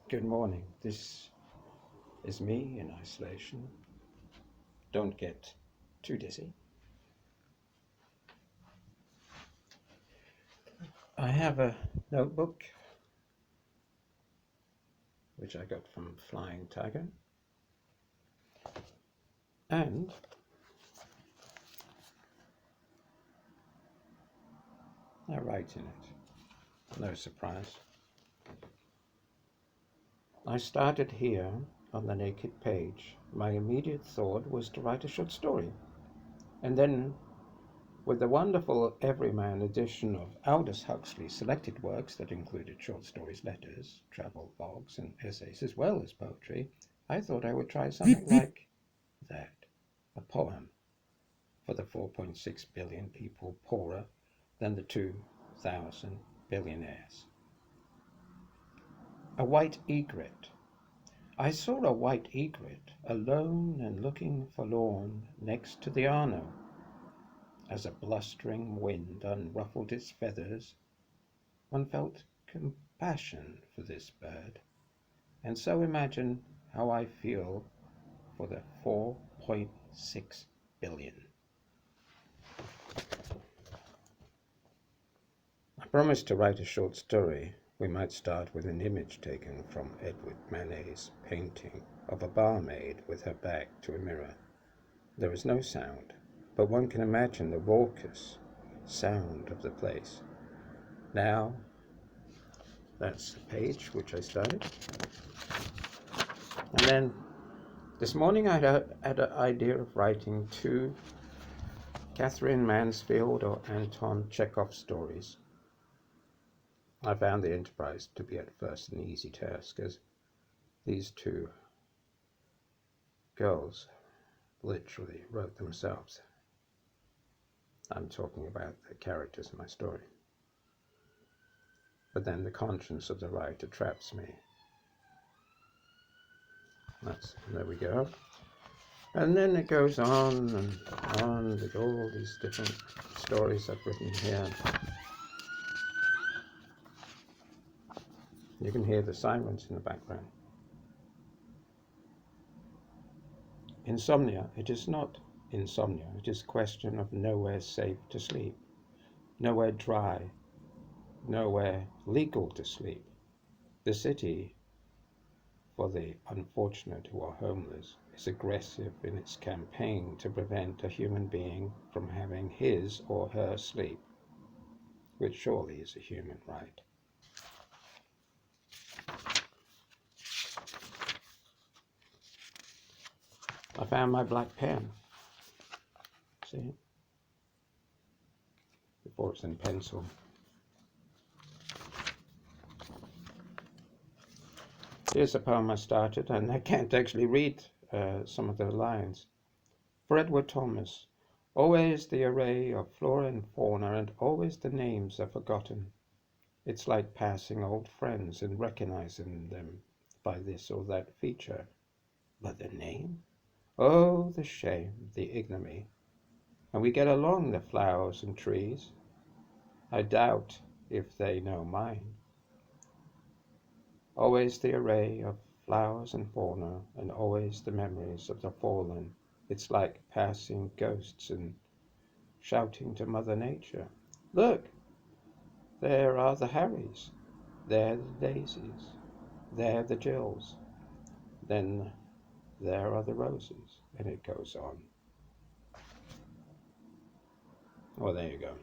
Good morning. This is me in isolation. Don't get too dizzy. I have a notebook which I got from Flying Tiger, and I write in it. No surprise. I started here on the naked page. My immediate thought was to write a short story, and then with the wonderful Everyman edition of Aldous Huxley's selected works that included short stories, letters, travel logs, and essays, as well as poetry, I thought I would try something like that, a poem for the 4.6 billion people poorer than the 2,000 billionaires. A white egret. I saw a white egret, alone and looking forlorn, next to the Arno. As a blustering wind unruffled its feathers, one felt compassion for this bird, and so imagine how I feel for the 4.6 billion. I promised to write a short story. We might start with an image taken from Edward Manet's painting of a barmaid with her back to a mirror. There is no sound, but one can imagine the raucous sound of the place. Now, that's the page which I started. And then this morning I had an idea of writing 2 Catherine Mansfield or Anton Chekhov stories. I found the enterprise to be at first an easy task, as these 2 girls literally wrote themselves. I'm talking about the characters in my story. But then the conscience of the writer traps me. There we go. And then it goes on and on with all these different stories I've written here. You can hear the sirens in the background. Insomnia. It is not insomnia. It is a question of nowhere safe to sleep, nowhere dry, nowhere legal to sleep. The city, for the unfortunate who are homeless, is aggressive in its campaign to prevent a human being from having his or her sleep, which surely is a human right. I found my black pen. See? Before it's in pencil. Here's a poem I started, and I can't actually read some of the lines. For Edward Thomas, always the array of flora and fauna, and always the names are forgotten. It's like passing old friends and recognizing them by this or that feature. But the name? Oh, the shame, the ignominy. And we get along, the flowers and trees. I doubt if they know mine. Always the array of flowers and fauna, and always the memories of the fallen. It's like passing ghosts and shouting to Mother Nature. Look, there are the Harrys, there the Daisies, there the Jills, then there are the roses, and it goes on. Well, there you go.